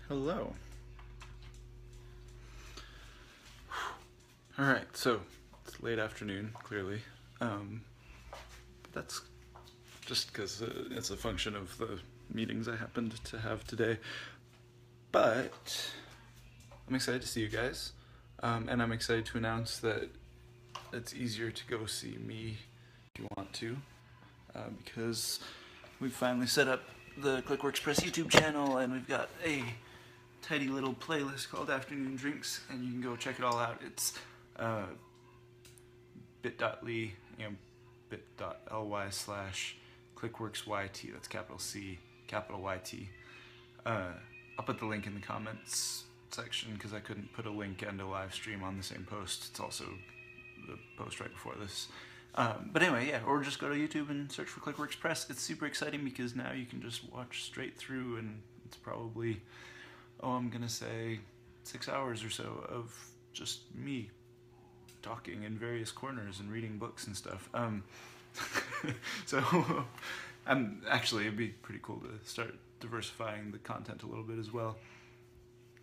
Hello. Alright, so it's late afternoon, clearly. But that's just because it's a function of the meetings I happened to have today. But I'm excited to see you guys. And I'm excited to announce that it's easier to go see me if you want to. Because we've finally set up the Clickworks Press YouTube channel, and we've got a tidy little playlist called Afternoon Drinks, and you can go check it all out. It's bit.ly, bit.ly/ClickworksYT, that's capital C, capital YT. I'll put the link in the comments section because I couldn't put a link and a live stream on the same post. It's also the post right before this. But anyway, yeah, or just go to YouTube and search for Clickworks Press. It's super exciting because now you can just watch straight through, and it's probably, I'm gonna say 6 hours or so of just me talking in various corners and reading books and stuff. So actually, it'd be pretty cool to start diversifying the content a little bit as well.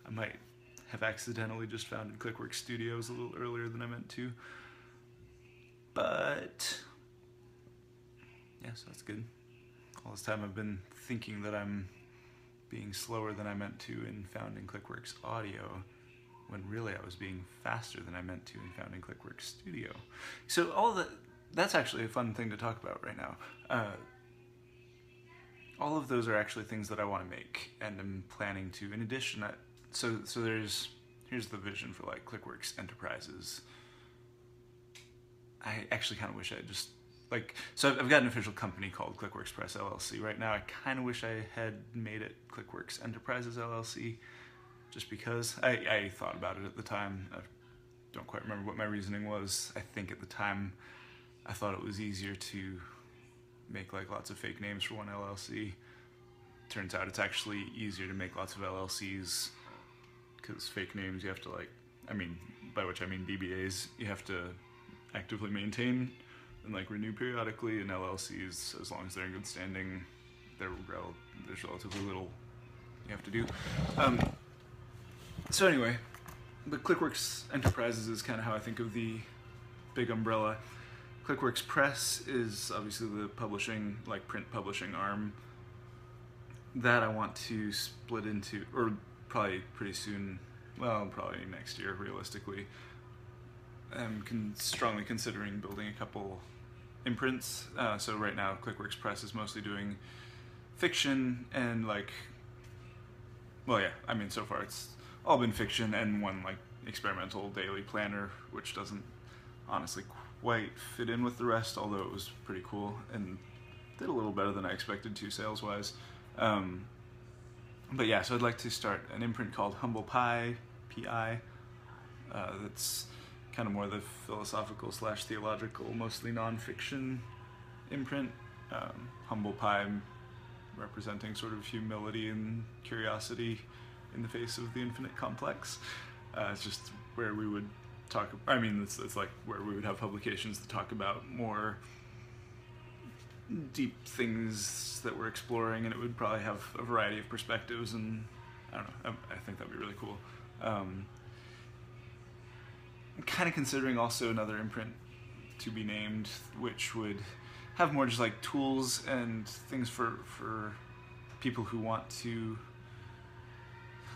I might have accidentally just founded Clickworks Studios a little earlier than I meant to. But yeah, so that's good. All this time I've been thinking that I'm being slower than I meant to in founding Clickworks Audio, when really I was being faster than I meant to in founding Clickworks Studio. So that's actually a fun thing to talk about right now. All of those are actually things that I want to make, and I'm planning to. In addition, so here's the vision for like Clickworks Enterprises. I actually kind of wish I just, so I've got an official company called Clickworks Press LLC right now. I kind of wish I had made it Clickworks Enterprises LLC, just because I thought about it at the time. I don't quite remember what my reasoning was. I think at the time I thought it was easier to make lots of fake names for one LLC. Turns out it's actually easier to make lots of LLCs, because fake names you have to by which I mean DBAs, you have to actively maintain and renew periodically, and LLCs, as long as they're in good standing, there's relatively little you have to do. So anyway, the Clickworks Enterprises is kind of how I think of the big umbrella. Clickworks Press is obviously the publishing, print publishing arm that I want to split into, or probably pretty soon, well, probably next year realistically. I'm strongly considering building a couple imprints. So right now, Clickworks Press is mostly doing fiction and so far it's all been fiction and one experimental daily planner, which doesn't honestly quite fit in with the rest, although it was pretty cool and did a little better than I expected to sales-wise. But yeah, so I'd like to start an imprint called Humble Pie, P-I, that's kind of more the philosophical / theological, mostly non-fiction imprint. Humble Pie representing sort of humility and curiosity in the face of the infinite complex. It's just where we would talk, it's where we would have publications that talk about more deep things that we're exploring, and it would probably have a variety of perspectives, and I don't know, I think that'd be really cool. I'm kind of considering also another imprint to be named, which would have more just tools and things for people who want to,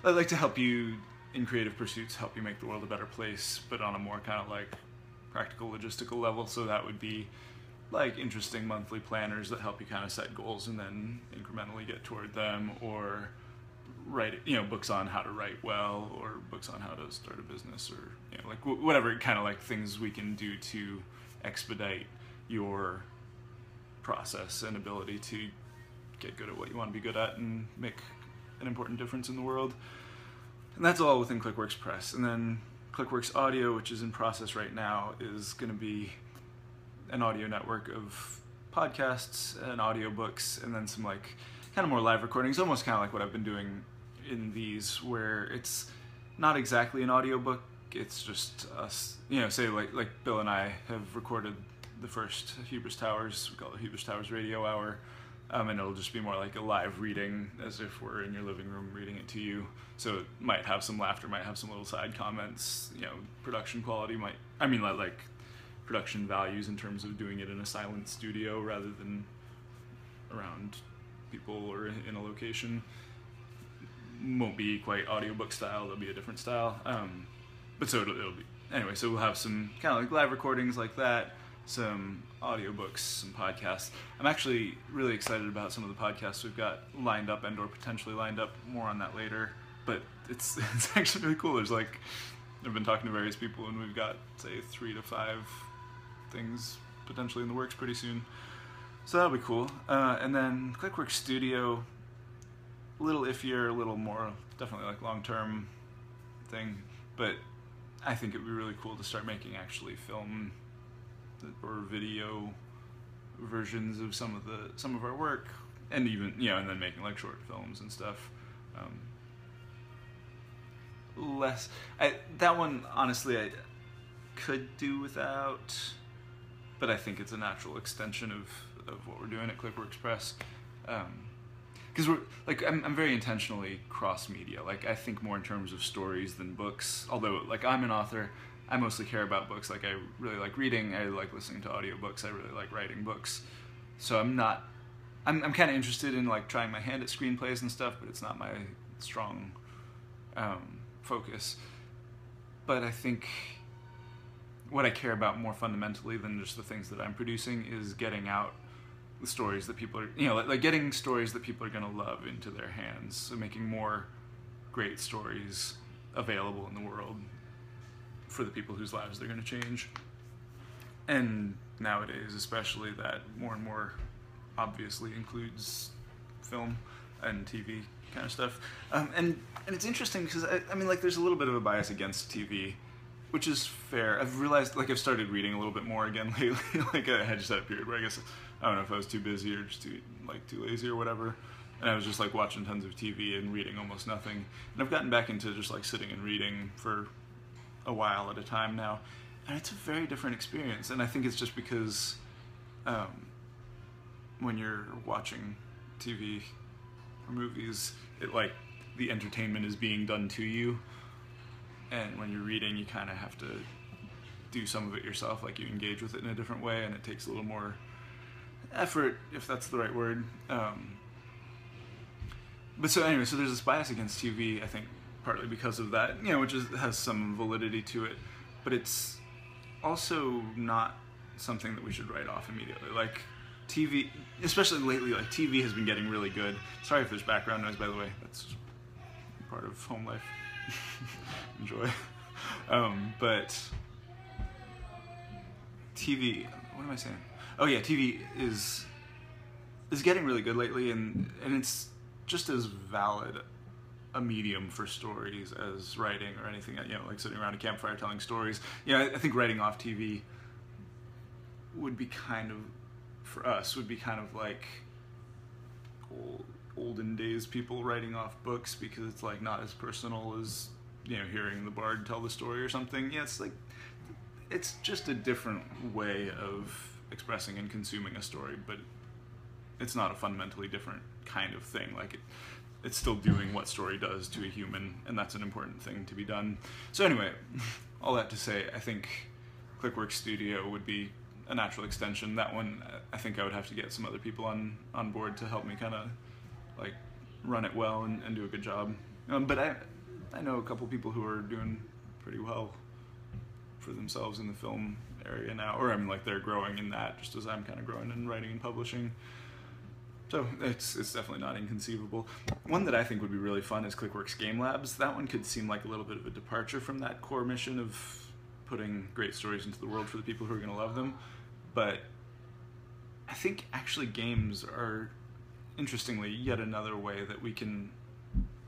to help you in creative pursuits, help you make the world a better place, but on a more kind of practical logistical level. So that would be interesting monthly planners that help you kind of set goals and then incrementally get toward them, or write, books on how to write well, or books on how to start a business, or whatever kind of things we can do to expedite your process and ability to get good at what you want to be good at and make an important difference in the world. And that's all within Clickworks Press. And then Clickworks Audio, which is in process right now, is going to be an audio network of podcasts and audiobooks, and then some kind of more live recordings, almost kind of what I've been doing in these, where it's not exactly an audiobook, it's just us, say Bill and I have recorded the first Hubris Towers, we call it Hubris Towers Radio Hour, and it'll just be more like a live reading, as if we're in your living room reading it to you. So it might have some laughter, might have some little side comments, you know, production quality might, I mean, like production values in terms of doing it in a silent studio rather than around people or in a location. Won't be quite audiobook style, there'll be a different style. But so it'll be, anyway, so we'll have some kind of like live recordings like that, some audiobooks, some podcasts. I'm actually really excited about some of the podcasts we've got lined up and or potentially lined up, more on that later. But it's actually really cool. There's like, I've been talking to various people and we've got, say, 3 to 5 things potentially in the works pretty soon. So that'll be cool. And then Clickworks Studio, a little iffier, a little more, definitely like long-term thing. But I think it would be really cool to start making actually film or video versions of some of our work, and even, you know, and then making like short films and stuff. That one honestly I could do without, but I think it's a natural extension of what we're doing at Clickworks Press. Because we're like, I'm very intentionally cross-media. Like, I think more in terms of stories than books. Although, like, I'm an author, I mostly care about books. Like, I really like reading, I like listening to audiobooks, I really like writing books. So I'm kind of interested in like trying my hand at screenplays and stuff, but it's not my strong focus. But I think what I care about more fundamentally than just the things that I'm producing is getting out the stories that people are, you know, like getting stories that people are going to love into their hands. So making more great stories available in the world for the people whose lives they're going to change. And nowadays, especially, that more and more obviously includes film and TV kind of stuff. And it's interesting because, I mean, like, there's a little bit of a bias against TV, which is fair. I've realized, like, I've started reading a little bit more again lately. Like, I had just had a period where I guess, I don't know if I was too busy or just too lazy or whatever. And I was just, like, watching tons of TV and reading almost nothing. And I've gotten back into just, like, sitting and reading for a while at a time now. And it's a very different experience. And I think it's just because when you're watching TV or movies, it, like, the entertainment is being done to you. And when you're reading, you kind of have to do some of it yourself, like you engage with it in a different way, and it takes a little more effort, if that's the right word. But so anyway, so there's this bias against TV, I think, partly because of that, you know, which has some validity to it, but it's also not something that we should write off immediately. Like, TV, especially lately, like, TV has been getting really good. Sorry if there's background noise, by the way. That's part of home life. Enjoy. But TV, what am I saying? Oh yeah, TV is getting really good lately, and it's just as valid a medium for stories as writing or anything, you know, like sitting around a campfire telling stories. Yeah, I think writing off TV would be kind of, for us, would be kind of like olden days people writing off books, because it's like not as personal as, you know, hearing the bard tell the story or something. Yeah, it's like, it's just a different way of expressing and consuming a story, but it's not a fundamentally different kind of thing. Like, it's still doing what story does to a human, and that's an important thing to be done. So anyway, all that to say, I think Clickworks Studio would be a natural extension. That one, I think I would have to get some other people on board to help me kind of like run it well and do a good job. But I know a couple people who are doing pretty well for themselves in the film area now, or I mean, like, they're growing in that just as I'm kind of growing in writing and publishing. So it's definitely not inconceivable. One that I think would be really fun is Clickworks Game Labs. That one could seem like a little bit of a departure from that core mission of putting great stories into the world for the people who are going to love them. But I think actually games are, interestingly, yet another way that we can,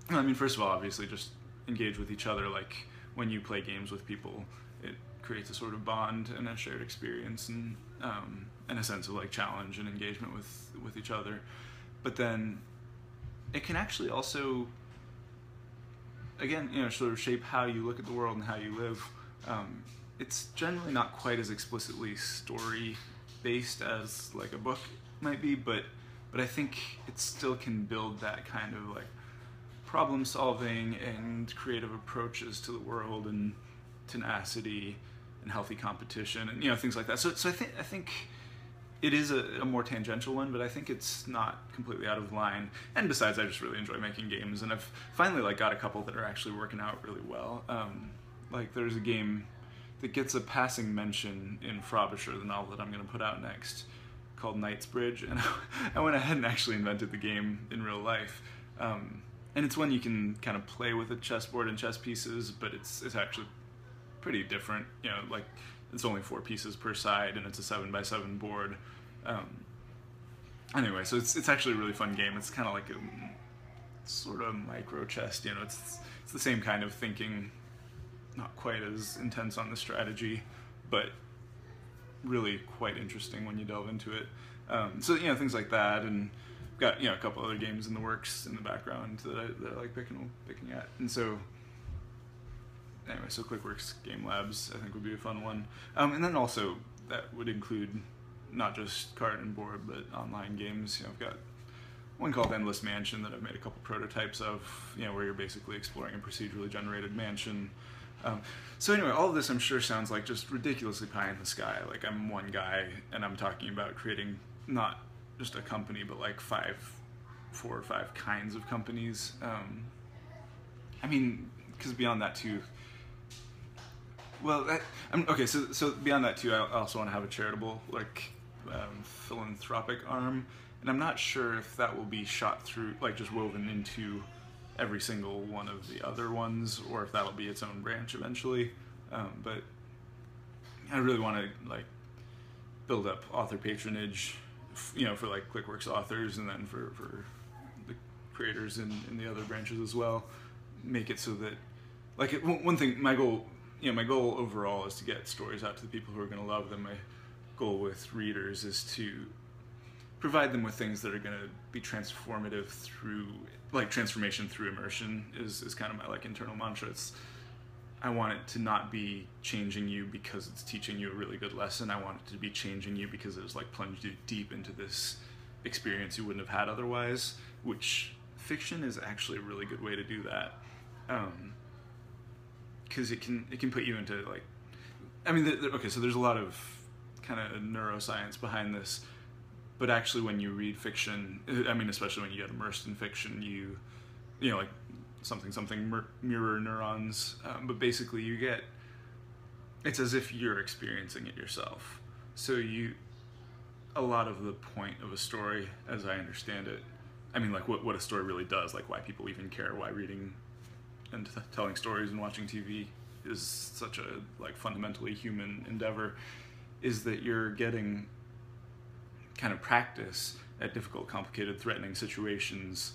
I mean, first of all, obviously just engage with each other. Like, when you play games with people, it creates a sort of bond and a shared experience, and a sense of like challenge and engagement with each other. But then it can actually also, again, you know, sort of shape how you look at the world and how you live. It's generally not quite as explicitly story based as like a book might be, but but I think it still can build that kind of like problem solving and creative approaches to the world, and tenacity and healthy competition, and things like that. So I think it is a more tangential one, but I think it's not completely out of line. And besides, I just really enjoy making games, and I've finally like got a couple that are actually working out really well. Like there's a game that gets a passing mention in Frobisher, the novel that I'm going to put out next, called Knightsbridge, and I went ahead and actually invented the game in real life. And it's one you can kind of play with a chessboard and chess pieces, but it's actually pretty different. Like it's only 4 pieces per side, and it's a 7x7 board. Anyway, so it's actually a really fun game. It's kind of like a sort of micro chess. It's the same kind of thinking, not quite as intense on the strategy, but really quite interesting when you delve into it. So things like that, and I've got a couple other games in the works in the background that I like picking at. And so anyway, so Clickworks Game Labs I think would be a fun one. And then also that would include not just card and board, but online games. I've got one called Endless Mansion that I've made a couple prototypes of, where you're basically exploring a procedurally generated mansion. So anyway, all of this I'm sure sounds like just ridiculously pie in the sky. Like I'm one guy and I'm talking about creating not just a company, but like 4 or 5 kinds of companies. I mean, because beyond that too, well, okay, so beyond that too, I also want to have a charitable, like, philanthropic arm, and I'm not sure if that will be shot through, like, just woven into every single one of the other ones, or if that'll be its own branch eventually. But I really want to, like, build up author patronage, for like Clickworks authors, and then for the creators in the other branches as well. Make it so that, like, one thing, my goal overall is to get stories out to the people who are going to love them. My goal with readers is to provide them with things that are going to be transformative through, like, transformation through immersion is kind of my, like, internal mantra. I want it to not be changing you because it's teaching you a really good lesson. I want it to be changing you because it's, like, plunged you deep into this experience you wouldn't have had otherwise, which fiction is actually a really good way to do that. Because it can put you into, like, I mean, okay, so there's a lot of kind of neuroscience behind this, but actually when you read fiction, I mean, especially when you get immersed in fiction, you like something mirror neurons, but basically it's as if you're experiencing it yourself. So a lot of the point of a story, as I understand it, I mean, like what a story really does, like why people even care, why reading and telling stories and watching TV is such a, like, fundamentally human endeavor, is that you're getting kind of practice at difficult, complicated, threatening situations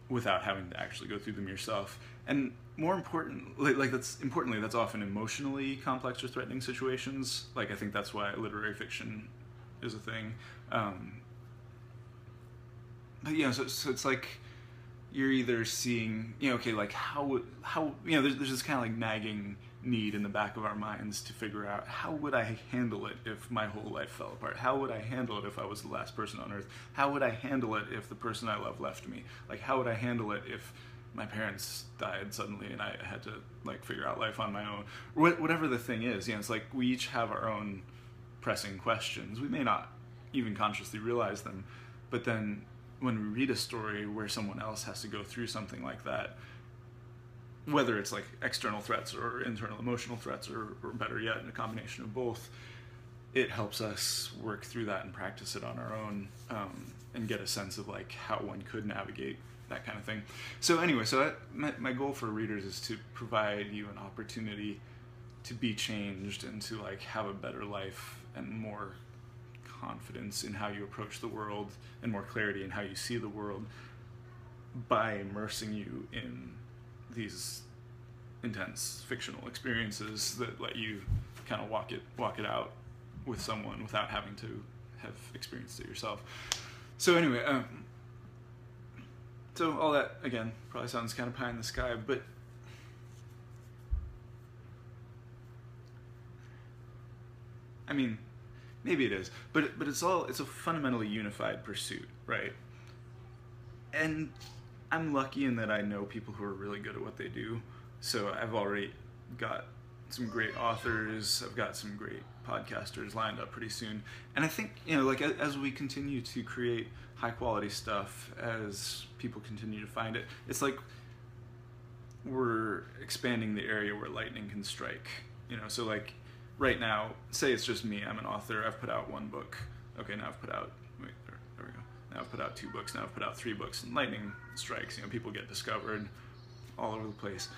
without having to actually go through them yourself. And more importantly, that's often emotionally complex or threatening situations. Like, I think that's why literary fiction is a thing. But so it's like, you're either seeing, okay, like how there's this kind of like nagging need in the back of our minds to figure out, how would I handle it if my whole life fell apart? How would I handle it if I was the last person on earth? How would I handle it if the person I love left me? Like, how would I handle it if my parents died suddenly and I had to, like, figure out life on my own? Whatever the thing is, it's like we each have our own pressing questions. We may not even consciously realize them, but then when we read a story where someone else has to go through something like that, whether it's like external threats or internal emotional threats, or better yet, a combination of both, it helps us work through that and practice it on our own, and get a sense of, like, how one could navigate that kind of thing. So anyway, my goal for readers is to provide you an opportunity to be changed and to, like, have a better life and more confidence in how you approach the world and more clarity in how you see the world by immersing you in these intense fictional experiences that let you kind of walk it out with someone without having to have experienced it yourself. So anyway, so all that, again, probably sounds kind of pie in the sky, but I mean, maybe it is, but it's a fundamentally unified pursuit, right? And I'm lucky in that I know people who are really good at what they do. So I've already got some great authors. I've got some great podcasters lined up pretty soon. And I think, like as we continue to create high quality stuff, as people continue to find it, it's like we're expanding the area where lightning can strike. So like right now, say it's just me, I'm an author, I've put out one book. Okay, now I've put out, there we go. Now I've put out 2 books, now I've put out 3 books, and lightning strikes, people get discovered all over the place.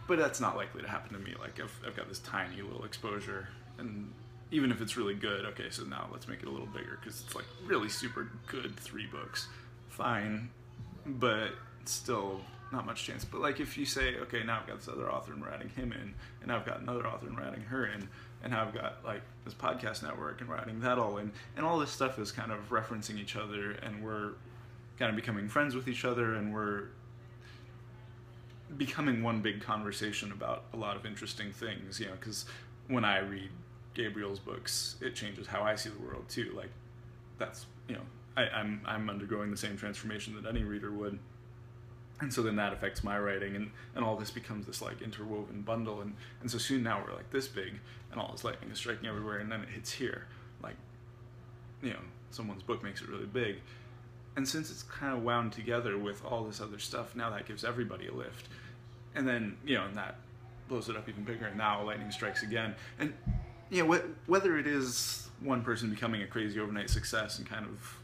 But that's not likely to happen to me. Like I've got this tiny little exposure, and even if it's really good, okay, so now let's make it a little bigger, because it's like really super good 3 books. Fine, but still not much chance. But like if you say, okay, now I've got this other author and we're adding him in, and now I've got another author and we're adding her in, and now I've got like this podcast network and we're adding that all in, and all this stuff is kind of referencing each other, and we're kind of becoming friends with each other, and we're becoming one big conversation about a lot of interesting things, because when I read Gabriel's books, it changes how I see the world too. Like that's, I'm undergoing the same transformation that any reader would. And so then that affects my writing, and all this becomes this like interwoven bundle, and so soon now we're like this big, and all this lightning is striking everywhere, and then it hits here. Like, someone's book makes it really big. And since it's kind of wound together with all this other stuff, now that gives everybody a lift. And then, and that blows it up even bigger, and now lightning strikes again. And, whether it is one person becoming a crazy overnight success and kind of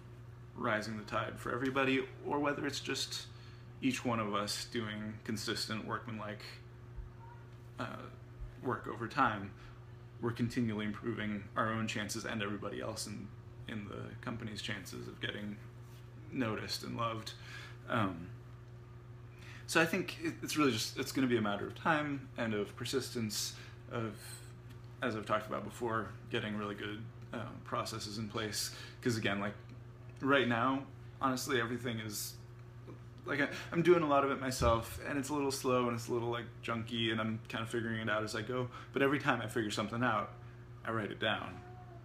rising the tide for everybody, or whether it's just each one of us doing consistent workmanlike work over time, we're continually improving our own chances and everybody else in the company's chances of getting noticed and loved. So I think it's really just, it's going to be a matter of time and of persistence, of, as I've talked about before, getting really good processes in place. Because again, like right now, honestly, everything is like I'm doing a lot of it myself, and it's a little slow and it's a little like junky, and I'm kind of figuring it out as I go. But every time I figure something out, I write it down,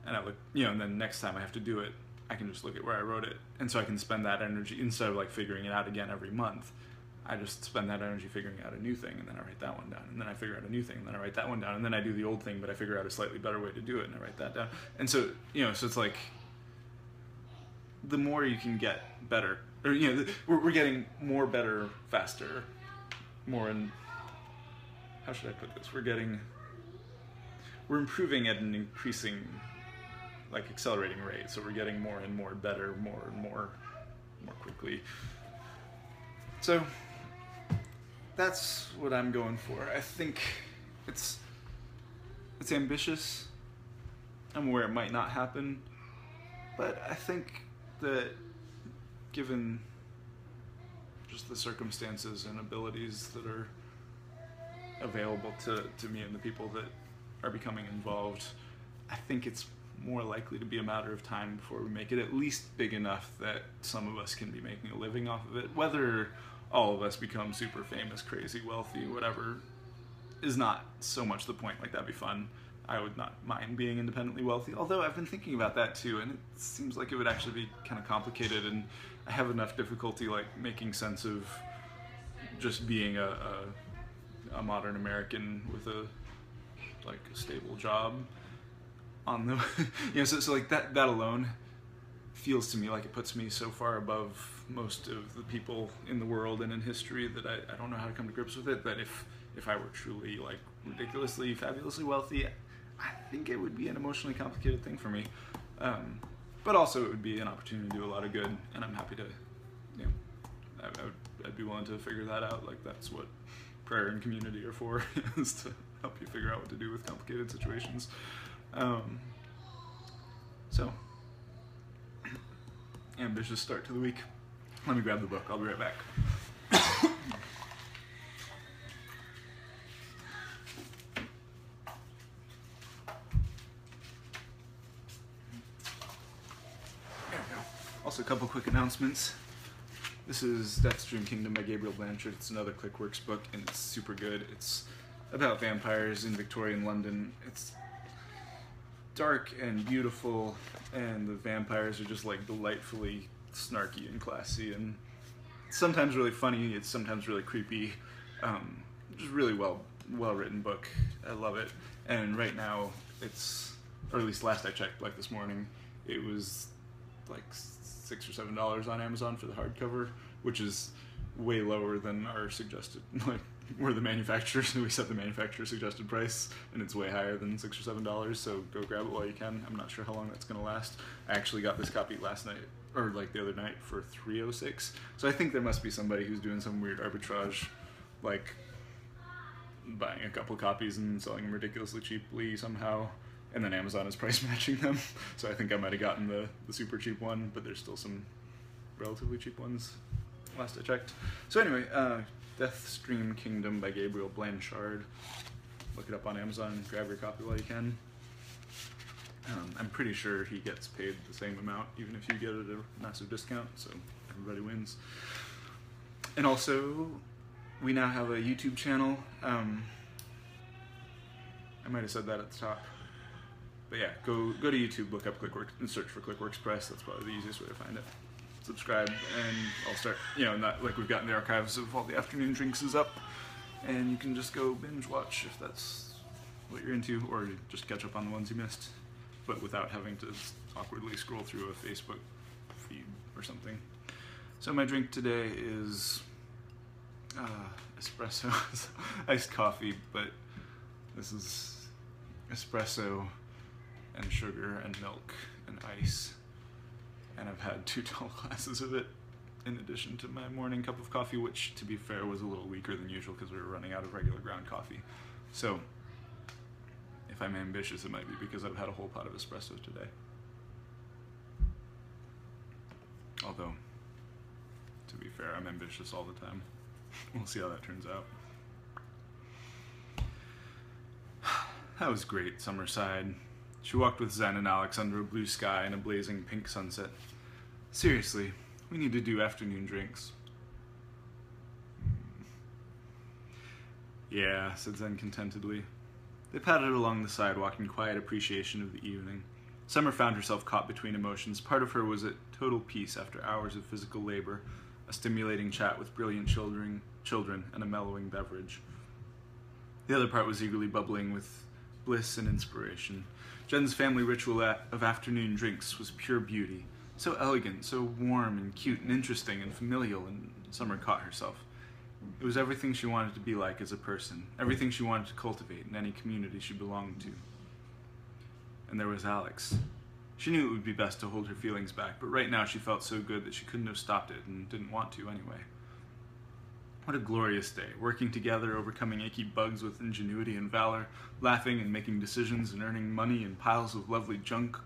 and I look, and then next time I have to do it, I can just look at where I wrote it, and so I can spend that energy instead of like figuring it out again every month. I just spend that energy figuring out a new thing, and then I write that one down, and then I figure out a new thing, and then I write that one down, and then I do the old thing, but I figure out a slightly better way to do it, and I write that down. And so, so it's like the more you can get better, or we're getting more better faster, more in, how should I put this? We're improving at an increasing, like accelerating rate. So we're getting more and more better, more and more quickly. So that's what I'm going for. I think it's ambitious. I'm aware it might not happen, but I think that given just the circumstances and abilities that are available to me and the people that are becoming involved, I think it's more likely to be a matter of time before we make it at least big enough that some of us can be making a living off of it. Whether all of us become super famous, crazy, wealthy, whatever, is not so much the point. Like, that'd be fun. I would not mind being independently wealthy, although I've been thinking about that too, and it seems like it would actually be kind of complicated, and I have enough difficulty like making sense of just being a modern American with a stable job on the so like that alone feels to me like it puts me so far above most of the people in the world and in history that I don't know how to come to grips with it, that if I were truly like ridiculously, fabulously wealthy, I think it would be an emotionally complicated thing for me. But also it would be an opportunity to do a lot of good, and I'm happy to, I'd be willing to figure that out. Like, that's what prayer and community are for, is to help you figure out what to do with complicated situations. So, ambitious start to the week. Let me grab the book. I'll be right back. Also, a couple quick announcements. This is Death's Dream Kingdom by Gabriel Blanchard. It's another Clickworks book, and it's super good. It's about vampires in Victorian London. It's dark and beautiful, and the vampires are just like delightfully snarky and classy, and sometimes really funny, it's sometimes really creepy. Just really well written book. I love it. And right now it's, or at least last I checked, like this morning, it was like $6 or $7 on Amazon for the hardcover, which is way lower than our suggested, like we're the manufacturer, so we set the manufacturer suggested price, and it's way higher than $6 or $7, so go grab it while you can. I'm not sure how long that's gonna last. I actually got this copy last night, or like the other night, for $3.06, so I think there must be somebody who's doing some weird arbitrage, like buying a couple copies and selling them ridiculously cheaply somehow, and then Amazon is price matching them. So I think I might have gotten the super cheap one, but there's still some relatively cheap ones last I checked. So anyway, Deathstream Kingdom by Gabriel Blanchard. Look it up on Amazon, grab your copy while you can. I'm pretty sure he gets paid the same amount, even if you get it at a massive discount, so everybody wins. And also, we now have a YouTube channel. I might have said that at the top. But yeah, go to YouTube, look up Clickworks, and search for Clickworks Press. That's probably the easiest way to find it. Subscribe, and I'll start, not like we've gotten the archives of all the afternoon drinks is up, and you can just go binge watch if that's what you're into, or just catch up on the ones you missed, but without having to awkwardly scroll through a Facebook feed or something. So my drink today is espresso, iced coffee, but this is espresso and sugar and milk and ice, and I've had 2 tall glasses of it in addition to my morning cup of coffee, which, to be fair, was a little weaker than usual because we were running out of regular ground coffee. So if I'm ambitious, it might be because I've had a whole pot of espresso today. Although, to be fair, I'm ambitious all the time. We'll see how that turns out. That was great, Summerside. She walked with Zen and Alex under a blue sky and a blazing pink sunset. Seriously, we need to do afternoon drinks. Yeah, said Zen contentedly. They padded along the sidewalk in quiet appreciation of the evening. Summer found herself caught between emotions. Part of her was at total peace after hours of physical labor, a stimulating chat with brilliant children, and a mellowing beverage. The other part was eagerly bubbling with bliss and inspiration. Jen's family ritual of afternoon drinks was pure beauty. So elegant, so warm and cute and interesting and familial, and Summer caught herself. It was everything she wanted to be like as a person, everything she wanted to cultivate in any community she belonged to. And there was Alex. She knew it would be best to hold her feelings back, but right now she felt so good that she couldn't have stopped it and didn't want to anyway. What a glorious day, working together, overcoming achy bugs with ingenuity and valor, laughing and making decisions and earning money and piles of lovely junk.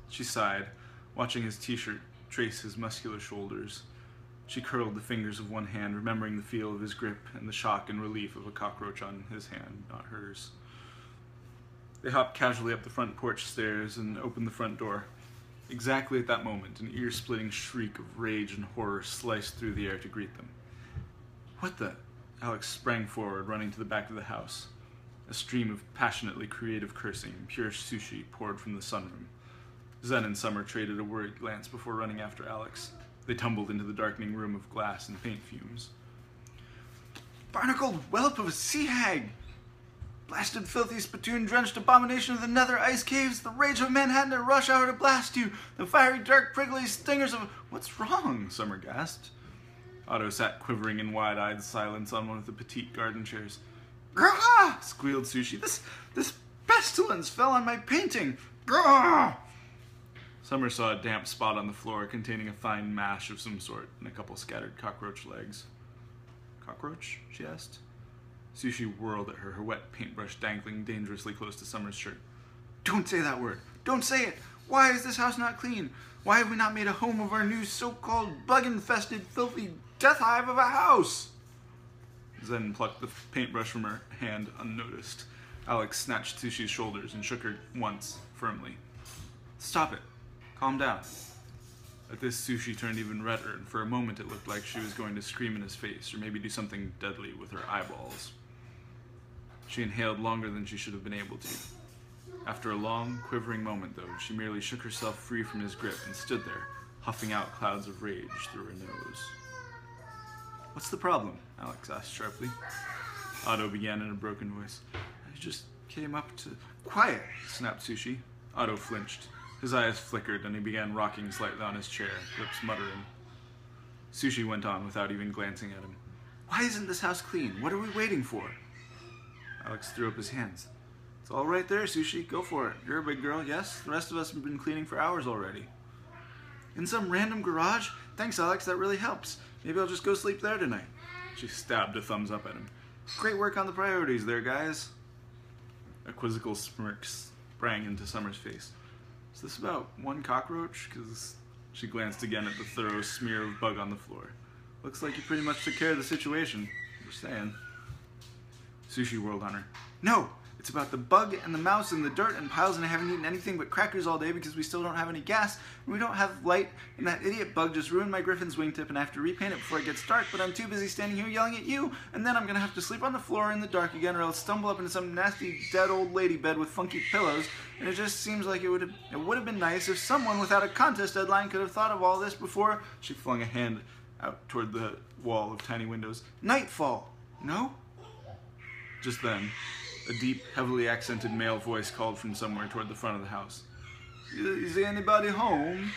She sighed, watching his t-shirt trace his muscular shoulders. She curled the fingers of one hand, remembering the feel of his grip and the shock and relief of a cockroach on his hand, not hers. They hopped casually up the front porch stairs and opened the front door. Exactly at that moment, an ear-splitting shriek of rage and horror sliced through the air to greet them. What the? Alex sprang forward, running to the back of the house. A stream of passionately creative cursing and pure sushi poured from the sunroom. Zen and Summer traded a worried glance before running after Alex. They tumbled into the darkening room of glass and paint fumes. Barnacled whelp of a sea hag! Blasted, filthy, spittoon-drenched abomination of the nether ice caves, the rage of Manhattan at rush hour to blast you, the fiery, dark, prickly stingers of... What's wrong? Summer gasped. Otto sat quivering in wide-eyed silence on one of the petite garden chairs. Grah! Squealed Sushi. This pestilence fell on my painting! Grah! Summer saw a damp spot on the floor containing a fine mash of some sort and a couple scattered cockroach legs. Cockroach? She asked. Sushi whirled at her, her wet paintbrush dangling dangerously close to Summer's shirt. Don't say that word! Don't say it! Why is this house not clean? Why have we not made a home of our new so-called bug-infested, filthy death hive of a house? Zen plucked the paintbrush from her hand unnoticed. Alex snatched Sushi's shoulders and shook her once, firmly. Stop it. Calm down. At this, Sushi turned even redder, and for a moment it looked like she was going to scream in his face, or maybe do something deadly with her eyeballs. She inhaled longer than she should have been able to. After a long, quivering moment, though, she merely shook herself free from his grip and stood there, huffing out clouds of rage through her nose. "What's the problem?" Alex asked sharply. Otto began in a broken voice. "I just came up to—" "Quiet!" snapped Sushi. Otto flinched. His eyes flickered, and he began rocking slightly on his chair, lips muttering. Sushi went on without even glancing at him. "Why isn't this house clean? What are we waiting for?" Alex threw up his hands. "It's all right there, Sushi. Go for it. You're a big girl, yes? The rest of us have been cleaning for hours already." "In some random garage? Thanks, Alex. That really helps. Maybe I'll just go sleep there tonight." She stabbed a thumbs up at him. "Great work on the priorities there, guys." A quizzical smirk sprang into Summer's face. "Is this about one cockroach?" Because she glanced again at the thorough smear of bug on the floor. "Looks like you pretty much took care of the situation. Just saying." Sushi whirled on her. "No! It's about the bug and the mouse and the dirt and piles, and I haven't eaten anything but crackers all day because we still don't have any gas, and we don't have light, and that idiot bug just ruined my griffin's wingtip, and I have to repaint it before it gets dark, but I'm too busy standing here yelling at you, and then I'm gonna have to sleep on the floor in the dark again, or else stumble up into some nasty dead old lady bed with funky pillows, and it just seems like it would have been nice if someone without a contest deadline could have thought of all this before—" She flung a hand out toward the wall of tiny windows. "Nightfall! No?" Just then, a deep, heavily accented male voice called from somewhere toward the front of the house. "Is anybody home?"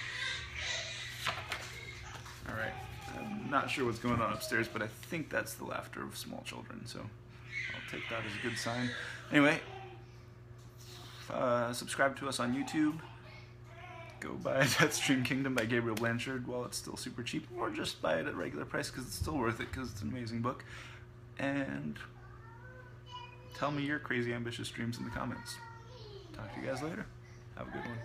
Alright, I'm not sure what's going on upstairs, but I think that's the laughter of small children, so I'll take that as a good sign. Anyway, subscribe to us on YouTube. Go buy Deathstream Kingdom by Gabriel Blanchard while it's still super cheap, or just buy it at regular price because it's still worth it because it's an amazing book. And tell me your crazy ambitious dreams in the comments. Talk to you guys later. Have a good one.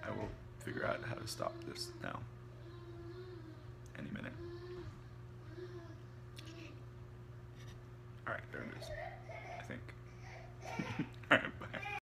I will figure out how to stop this now. Any minute. Alright, there it is. I think.